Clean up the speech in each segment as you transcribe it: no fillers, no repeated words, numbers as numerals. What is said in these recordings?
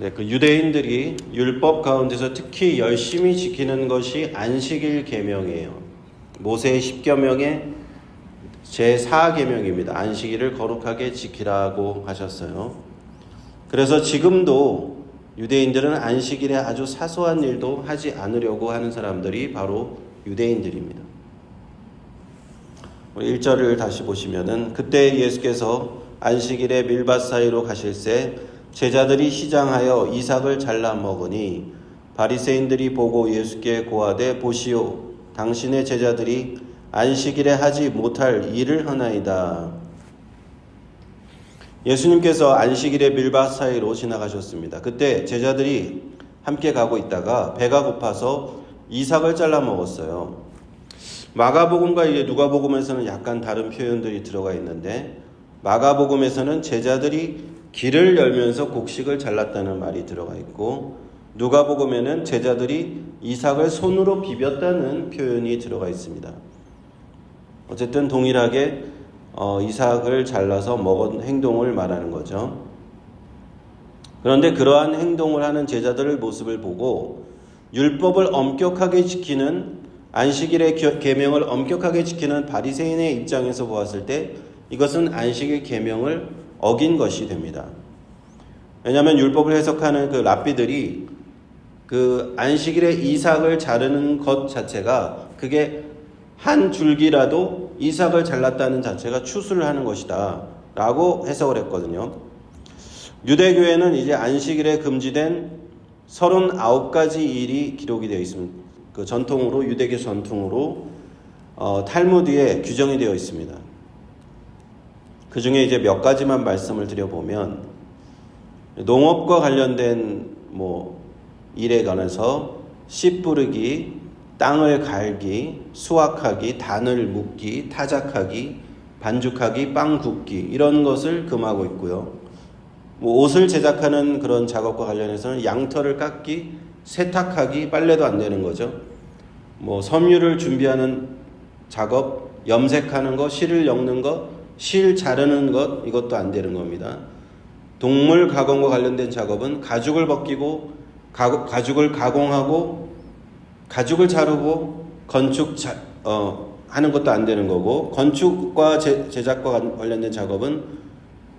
네, 그 유대인들이 율법 가운데서 특히 열심히 지키는 것이 안식일 계명이에요. 모세의 10계명의 제4계명입니다. 안식일을 거룩하게 지키라고 하셨어요. 그래서 지금도 유대인들은 안식일에 아주 사소한 일도 하지 않으려고 하는 사람들이 바로 유대인들입니다. 1절을 다시 보시면은 그때 예수께서 안식일에 밀밭 사이로 가실새 제자들이 시장하여 이삭을 잘라 먹으니 바리새인들이 보고 예수께 고하되 보시오 당신의 제자들이 안식일에 하지 못할 일을 하나이다. 예수님께서 안식일에 밀밭 사이로 지나가셨습니다. 그때 제자들이 함께 가고 있다가 배가 고파서 이삭을 잘라 먹었어요. 마가복음과 이제 누가복음에서는 약간 다른 표현들이 들어가 있는데 마가복음에서는 제자들이 길을 열면서 곡식을 잘랐다는 말이 들어가 있고 누가복음에는 제자들이 이삭을 손으로 비볐다는 표현이 들어가 있습니다. 어쨌든 동일하게 이삭을 잘라서 먹은 행동을 말하는 거죠. 그런데 그러한 행동을 하는 제자들의 모습을 보고 율법을 엄격하게 지키는 안식일의 계명을 엄격하게 지키는 바리새인의 입장에서 보았을 때 이것은 안식일 계명을 어긴 것이 됩니다. 왜냐하면 율법을 해석하는 그 랍비들이 그 안식일에 이삭을 자르는 것 자체가 그게 한 줄기라도 이삭을 잘랐다는 자체가 추수를 하는 것이다 라고 해석을 했거든요. 유대교에는 이제 안식일에 금지된 39가지 일이 기록이 되어 있습니다. 그 전통으로 유대교 전통으로 탈무드에 규정이 되어 있습니다. 그 중에 이제 몇 가지만 말씀을 드려보면 농업과 관련된 일에 관해서 씨 뿌르기, 땅을 갈기, 수확하기, 단을 묶기, 타작하기, 반죽하기, 빵 굽기 이런 것을 금하고 있고요. 옷을 제작하는 그런 작업과 관련해서는 양털을 깎기, 세탁하기, 빨래도 안 되는 거죠. 섬유를 준비하는 작업, 염색하는 거, 실을 엮는 거, 실 자르는 것 이것도 안 되는 겁니다. 동물 가공과 관련된 작업은 가죽을 벗기고 가죽을 가공하고 가죽을 자르고 건축 하는 것도 안 되는 거고 건축과 제작과 관련된 작업은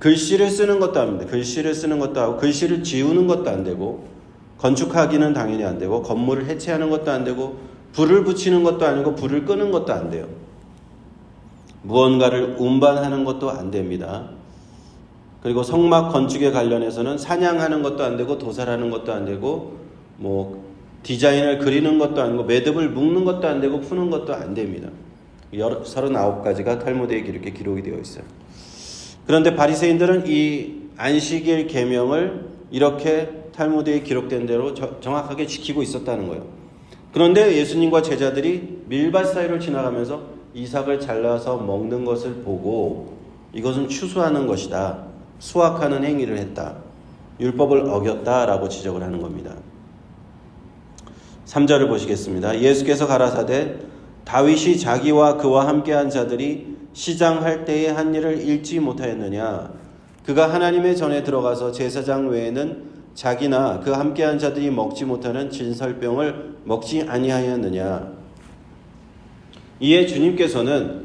글씨를 쓰는 것도 안 됩니다. 글씨를 쓰는 것도 하고 글씨를 지우는 것도 안 되고 건축하기는 당연히 안 되고 건물을 해체하는 것도 안 되고 불을 붙이는 것도 아니고 불을 끄는 것도 안 돼요. 무언가를 운반하는 것도 안 됩니다. 그리고 성막 건축에 관련해서는 사냥하는 것도 안 되고 도살하는 것도 안 되고 디자인을 그리는 것도 아니고 매듭을 묶는 것도 안 되고 푸는 것도 안 됩니다. 39가지가 탈무드에 이렇게 기록이 되어 있어요. 그런데 바리새인들은 이 안식일 계명을 이렇게 탈무드에 기록된 대로 정확하게 지키고 있었다는 거예요. 그런데 예수님과 제자들이 밀밭 사이를 지나가면서 이삭을 잘라서 먹는 것을 보고 이것은 추수하는 것이다. 수확하는 행위를 했다. 율법을 어겼다라고 지적을 하는 겁니다. 3절을 보시겠습니다. 예수께서 가라사대 다윗이 자기와 그와 함께한 자들이 시장할 때에 한 일을 잃지 못하였느냐. 그가 하나님의 전에 들어가서 제사장 외에는 자기나 그 함께한 자들이 먹지 못하는 진설병을 먹지 아니하였느냐. 이에 주님께서는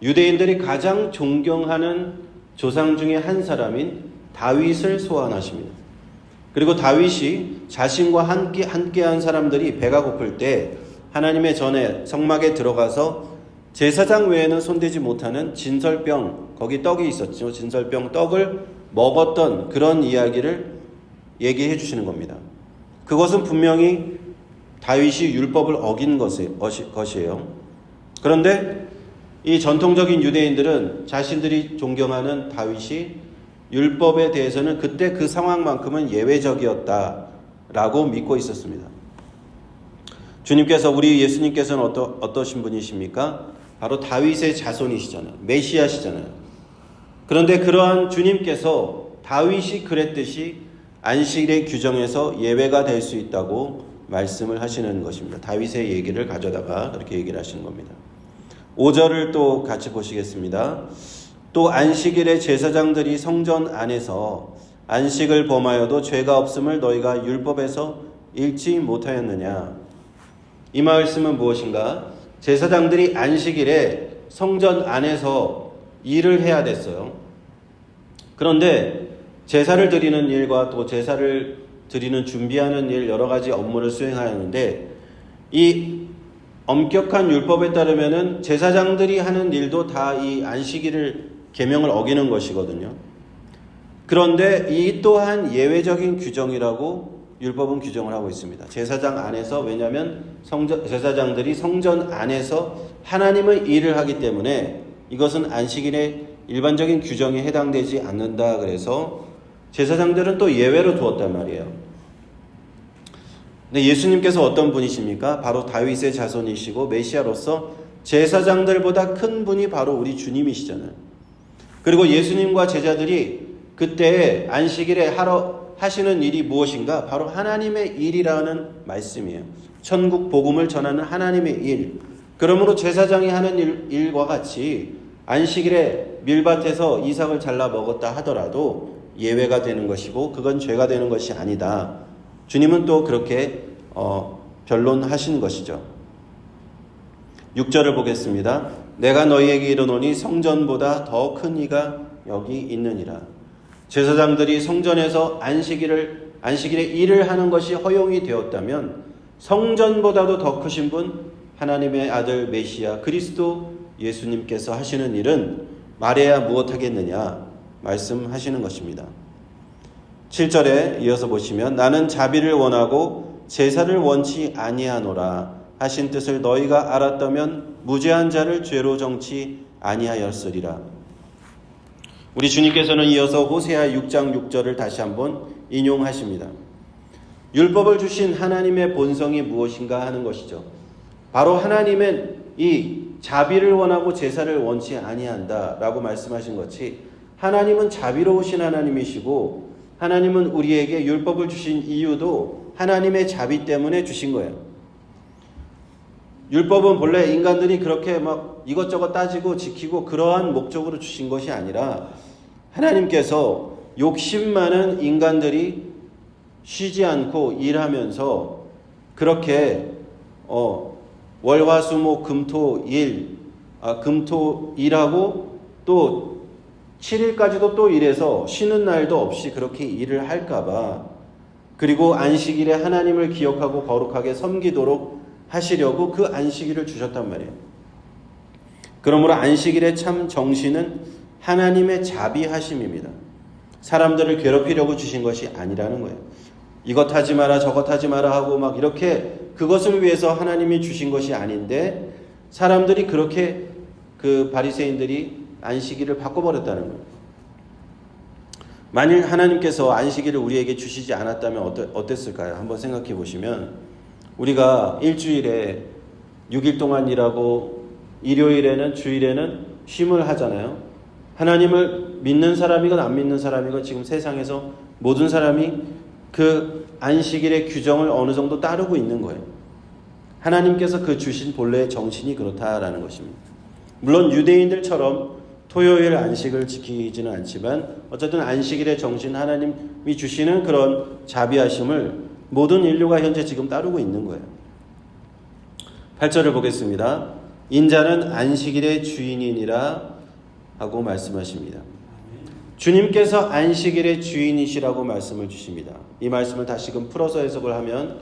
유대인들이 가장 존경하는 조상 중에 한 사람인 다윗을 소환하십니다. 그리고 다윗이 자신과 함께한 사람들이 배가 고플 때 하나님의 전에 성막에 들어가서 제사장 외에는 손대지 못하는 진설병, 거기 떡이 있었죠. 진설병 떡을 먹었던 그런 이야기를 얘기해 주시는 겁니다. 그것은 분명히 다윗이 율법을 어긴 것이에요. 그런데 이 전통적인 유대인들은 자신들이 존경하는 다윗이 율법에 대해서는 그때 그 상황만큼은 예외적이었다라고 믿고 있었습니다. 주님께서 우리 예수님께서는 어떠신 분이십니까? 바로 다윗의 자손이시잖아요. 메시아시잖아요. 그런데 그러한 주님께서 다윗이 그랬듯이 안식일의 규정에서 예외가 될 수 있다고 말씀을 하시는 것입니다. 다윗의 얘기를 가져다가 그렇게 얘기를 하시는 겁니다. 5절을 또 같이 보시겠습니다. 또 안식일에 제사장들이 성전 안에서 안식을 범하여도 죄가 없음을 너희가 율법에서 읽지 못하였느냐. 이 말씀은 무엇인가? 제사장들이 안식일에 성전 안에서 일을 해야 됐어요. 그런데 제사를 드리는 일과 또 제사를 드리는 준비하는 일, 여러 가지 업무를 수행하였는데, 이 엄격한 율법에 따르면은 제사장들이 하는 일도 다 이 안식일을 계명을 어기는 것이거든요. 그런데 이 또한 예외적인 규정이라고 율법은 규정을 하고 있습니다. 제사장 안에서, 왜냐하면 제사장들이 성전 안에서 하나님의 일을 하기 때문에 이것은 안식일의 일반적인 규정에 해당되지 않는다. 그래서 제사장들은 또 예외로 두었단 말이에요. 근데 예수님께서 어떤 분이십니까? 바로 다윗의 자손이시고 메시아로서 제사장들보다 큰 분이 바로 우리 주님이시잖아요. 그리고 예수님과 제자들이 그때 안식일에 하시는 일이 무엇인가? 바로 하나님의 일이라는 말씀이에요. 천국 복음을 전하는 하나님의 일. 그러므로 제사장이 하는 일과 같이 안식일에 밀밭에서 이삭을 잘라 먹었다 하더라도 예외가 되는 것이고 그건 죄가 되는 것이 아니다. 주님은 또 그렇게 변론하신 것이죠. 6절을 보겠습니다. 내가 너희에게 이르노니 성전보다 더 큰 이가 여기 있느니라. 제사장들이 성전에서 안식일에 일을 하는 것이 허용이 되었다면 성전보다도 더 크신 분, 하나님의 아들 메시아 그리스도 예수님께서 하시는 일은 말해야 무엇하겠느냐 말씀하시는 것입니다. 7절에 이어서 보시면 나는 자비를 원하고 제사를 원치 아니하노라 하신 뜻을 너희가 알았다면 무죄한 자를 죄로 정치 아니하였으리라. 우리 주님께서는 이어서 호세아 6장 6절을 다시 한번 인용하십니다. 율법을 주신 하나님의 본성이 무엇인가 하는 것이죠. 바로 하나님은 이 자비를 원하고 제사를 원치 아니한다라고 말씀하신 것이, 하나님은 자비로우신 하나님이시고 하나님은 우리에게 율법을 주신 이유도 하나님의 자비 때문에 주신 거예요. 율법은 본래 인간들이 그렇게 막 이것저것 따지고 지키고 그러한 목적으로 주신 것이 아니라 하나님께서 욕심 많은 인간들이 쉬지 않고 일하면서 그렇게 월화수목 금토 일하고 또 7일까지도 또 일해서 쉬는 날도 없이 그렇게 일을 할까봐, 그리고 안식일에 하나님을 기억하고 거룩하게 섬기도록 하시려고 그 안식일을 주셨단 말이에요. 그러므로 안식일의 참 정신은 하나님의 자비하심입니다. 사람들을 괴롭히려고 주신 것이 아니라는 거예요. 이것 하지 마라 저것 하지 마라 하고 막 이렇게 그것을 위해서 하나님이 주신 것이 아닌데, 사람들이 그렇게 그 바리새인들이 안식일을 바꿔버렸다는 거예요. 만일 하나님께서 안식일을 우리에게 주시지 않았다면 어땠을까요? 한번 생각해 보시면, 우리가 일주일에 6일 동안 일하고 일요일에는 주일에는 쉼을 하잖아요. 하나님을 믿는 사람이건 안 믿는 사람이건 지금 세상에서 모든 사람이 그 안식일의 규정을 어느 정도 따르고 있는 거예요. 하나님께서 그 주신 본래의 정신이 그렇다라는 것입니다. 물론 유대인들처럼 토요일 안식을 지키지는 않지만 어쨌든 안식일의 정신, 하나님이 주시는 그런 자비하심을 모든 인류가 현재 지금 따르고 있는 거예요. 8절을 보겠습니다. 인자는 안식일의 주인이니라 하고 말씀하십니다. 주님께서 안식일의 주인이시라고 말씀을 주십니다. 이 말씀을 다시금 풀어서 해석을 하면,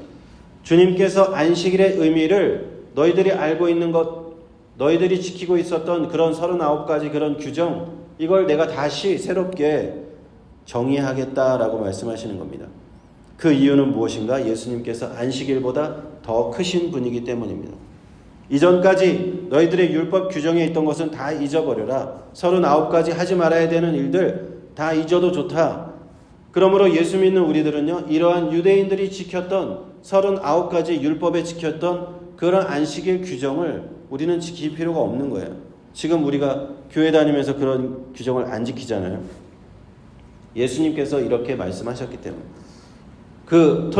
주님께서 안식일의 의미를 너희들이 알고 있는 것, 너희들이 지키고 있었던 그런 39가지 그런 규정, 이걸 내가 다시 새롭게 정의하겠다라고 말씀하시는 겁니다. 그 이유는 무엇인가? 예수님께서 안식일보다 더 크신 분이기 때문입니다. 이전까지 너희들의 율법 규정에 있던 것은 다 잊어버려라. 39가지 하지 말아야 되는 일들 다 잊어도 좋다. 그러므로 예수 믿는 우리들은요, 이러한 유대인들이 지켰던 39가지 율법에 지켰던 그런 안식일 규정을 우리는 지킬 필요가 없는 거예요. 지금 우리가 교회 다니면서 그런 규정을 안 지키잖아요. 예수님께서 이렇게 말씀하셨기 때문에. 그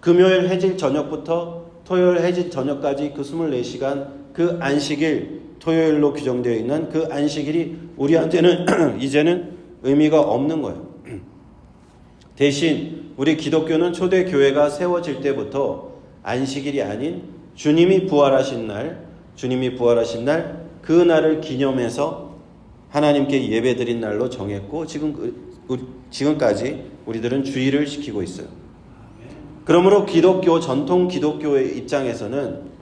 금요일 해질 저녁부터 토요일 해질 저녁까지 그 24시간 그 안식일, 토요일로 규정되어 있는 그 안식일이 우리한테는 이제는 의미가 없는 거예요. 대신 우리 기독교는 초대 교회가 세워질 때부터 안식일이 아닌 주님이 부활하신 날 그 날을 기념해서 하나님께 예배드린 날로 정했고 지금까지 우리들은 주일을 지키고 있어요. 그러므로 전통 기독교의 입장에서는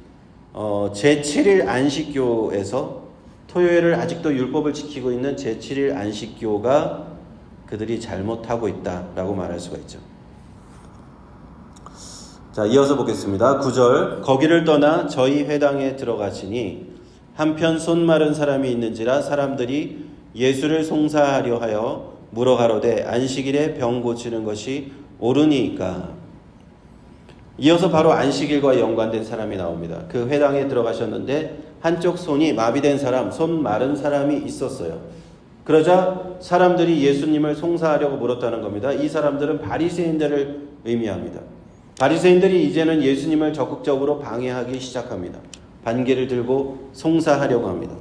제7일 안식교에서 토요일을 아직도 율법을 지키고 있는 제7일 안식교가 그들이 잘못하고 있다라고 말할 수가 있죠. 자, 이어서 보겠습니다. 9절. 거기를 떠나 저희 회당에 들어가시니 한편 손 마른 사람이 있는지라 사람들이 예수를 송사하려 하여 물어가로되 안식일에 병 고치는 것이 옳으니까. 이어서 바로 안식일과 연관된 사람이 나옵니다. 그 회당에 들어가셨는데 한쪽 손이 마비된 사람, 손 마른 사람이 있었어요. 그러자 사람들이 예수님을 송사하려고 물었다는 겁니다. 이 사람들은 바리새인들을 의미합니다. 바리새인들이 이제는 예수님을 적극적으로 방해하기 시작합니다. 반개를 들고 송사하려고 합니다.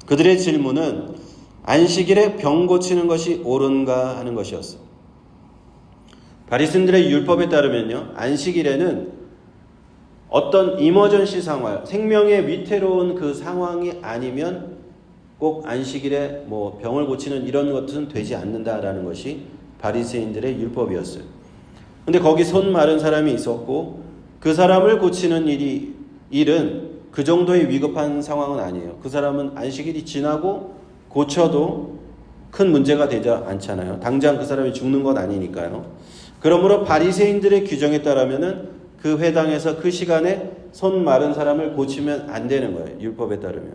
그들의 질문은 안식일에 병 고치는 것이 옳은가 하는 것이었어요. 바리새인들의 율법에 따르면요, 안식일에는 어떤 이머전시 상황, 생명의 위태로운 그 상황이 아니면 꼭 안식일에 병을 고치는 이런 것은 되지 않는다라는 것이 바리새인들의 율법이었어요. 근데 거기 손 마른 사람이 있었고 그 사람을 고치는 일은 그 정도의 위급한 상황은 아니에요. 그 사람은 안식일이 지나고 고쳐도 큰 문제가 되지 않잖아요. 당장 그 사람이 죽는 건 아니니까요. 그러므로 바리새인들의 규정에 따르면은 그 회당에서 그 시간에 손 마른 사람을 고치면 안 되는 거예요. 율법에 따르면.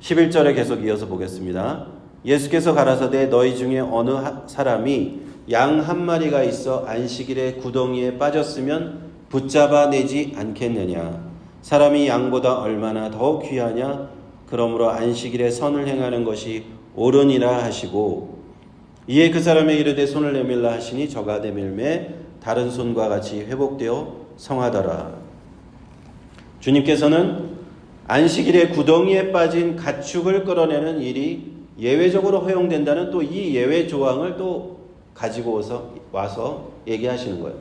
11절에 계속 이어서 보겠습니다. 예수께서 가라사대 너희 중에 어느 사람이 양 한 마리가 있어 안식일에 구덩이에 빠졌으면 붙잡아 내지 않겠느냐. 사람이 양보다 얼마나 더 귀하냐. 그러므로 안식일에 선을 행하는 것이 옳으니라 하시고 이에 그 사람의 이르되 손을 내밀라 하시니 저가 내밀매 다른 손과 같이 회복되어 성하더라. 주님께서는 안식일에 구덩이에 빠진 가축을 끌어내는 일이 예외적으로 허용된다는 또 이 예외 조항을 또 가지고 와서 얘기하시는 거예요.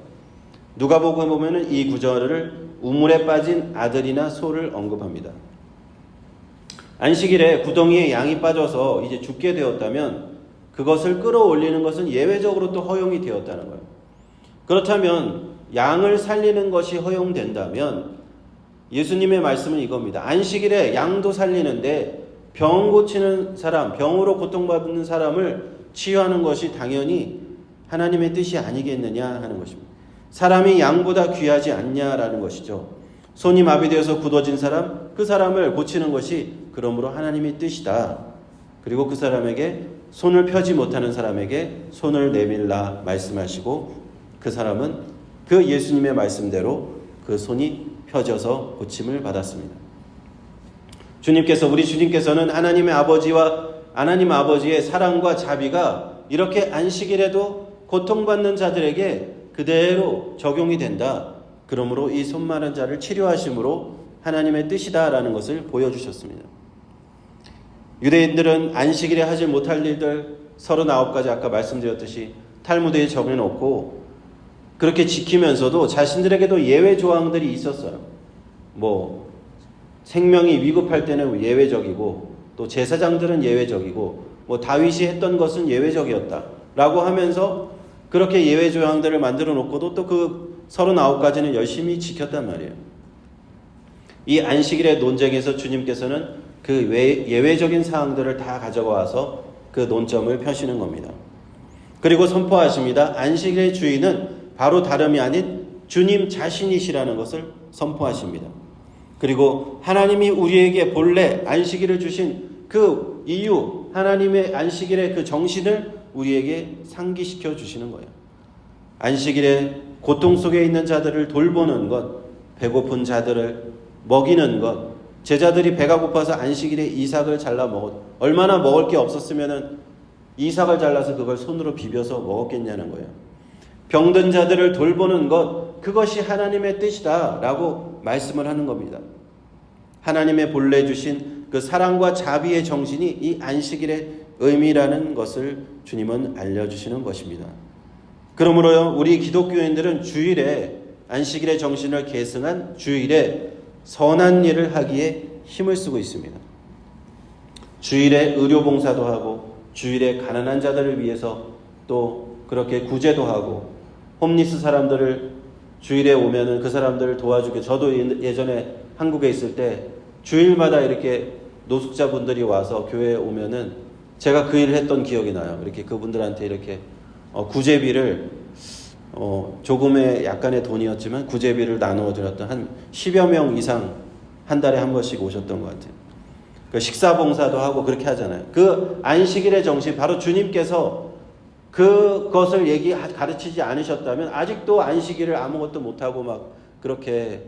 누가복음 보면은 이 구절을 우물에 빠진 아들이나 소를 언급합니다. 안식일에 구덩이에 양이 빠져서 이제 죽게 되었다면 그것을 끌어올리는 것은 예외적으로 또 허용이 되었다는 거예요. 그렇다면 양을 살리는 것이 허용된다면 예수님의 말씀은 이겁니다. 안식일에 양도 살리는데 병 고치는 사람, 병으로 고통받는 사람을 치유하는 것이 당연히 하나님의 뜻이 아니겠느냐 하는 것입니다. 사람이 양보다 귀하지 않냐라는 것이죠. 손이 마비되어서 굳어진 사람, 그 사람을 고치는 것이 그러므로 하나님의 뜻이다. 그리고 그 사람에게 손을 펴지 못하는 사람에게 손을 내밀라 말씀하시고 그 사람은 그 예수님의 말씀대로 그 손이 펴져서 고침을 받았습니다. 우리 주님께서는 하나님 아버지의 사랑과 자비가 이렇게 안식일에도 고통받는 자들에게 그대로 적용이 된다. 그러므로 이 손 마른 자를 치료하심으로 하나님의 뜻이다라는 것을 보여주셨습니다. 유대인들은 안식일에 하지 못할 일들 39가지 아까 말씀드렸듯이 탈무드에 정해놓고 그렇게 지키면서도 자신들에게도 예외 조항들이 있었어요. 생명이 위급할 때는 예외적이고 또 제사장들은 예외적이고 다윗이 했던 것은 예외적이었다라고 하면서 그렇게 예외 조항들을 만들어 놓고도 또 그 39가지는 열심히 지켰단 말이에요. 이 안식일의 논쟁에서 주님께서는 그 예외적인 사항들을 다 가져와서 그 논점을 펴시는 겁니다. 그리고 선포하십니다. 안식일의 주인은 바로 다름이 아닌 주님 자신이시라는 것을 선포하십니다. 그리고 하나님이 우리에게 본래 안식일을 주신 그 이유, 하나님의 안식일의 그 정신을 우리에게 상기시켜 주시는 거예요. 안식일에 고통 속에 있는 자들을 돌보는 것, 배고픈 자들을 먹이는 것, 제자들이 배가 고파서 안식일에 이삭을 잘라 얼마나 먹을 게 없었으면 이삭을 잘라서 그걸 손으로 비벼서 먹었겠냐는 거예요. 병든 자들을 돌보는 것, 그것이 하나님의 뜻이다 라고 말씀을 하는 겁니다. 하나님의 본래 주신 그 사랑과 자비의 정신이 이 안식일의 의미라는 것을 주님은 알려주시는 것입니다. 그러므로요, 우리 기독교인들은 주일에 안식일의 정신을 계승한 주일에 선한 일을 하기에 힘을 쓰고 있습니다. 주일에 의료봉사도 하고 주일에 가난한 자들을 위해서 또 그렇게 구제도 하고 홈리스 사람들을 주일에 오면은 그 사람들을 도와주게, 저도 예전에 한국에 있을 때 주일마다 이렇게 노숙자분들이 와서 교회에 오면은 제가 그 일을 했던 기억이 나요. 이렇게 그분들한테 이렇게 구제비를 조금의 약간의 돈이었지만 구제비를 나누어 드렸던 한 10여 명 이상 한 달에 한 번씩 오셨던 것 같아요. 그 식사 봉사도 하고 그렇게 하잖아요. 그 안식일의 정신, 바로 주님께서 그것을 가르치지 않으셨다면 아직도 안식일을 아무것도 못하고 막 그렇게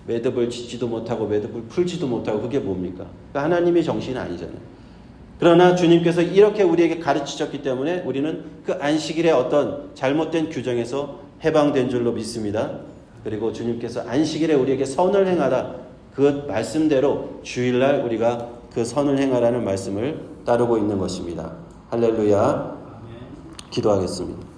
매듭을 짓지도 못하고 매듭을 풀지도 못하고, 그게 뭡니까? 그러니까 하나님의 정신이 아니잖아요. 그러나 주님께서 이렇게 우리에게 가르치셨기 때문에 우리는 그 안식일의 어떤 잘못된 규정에서 해방된 줄로 믿습니다. 그리고 주님께서 안식일에 우리에게 선을 행하라, 그 말씀대로 주일날 우리가 그 선을 행하라는 말씀을 따르고 있는 것입니다. 할렐루야. 기도하겠습니다.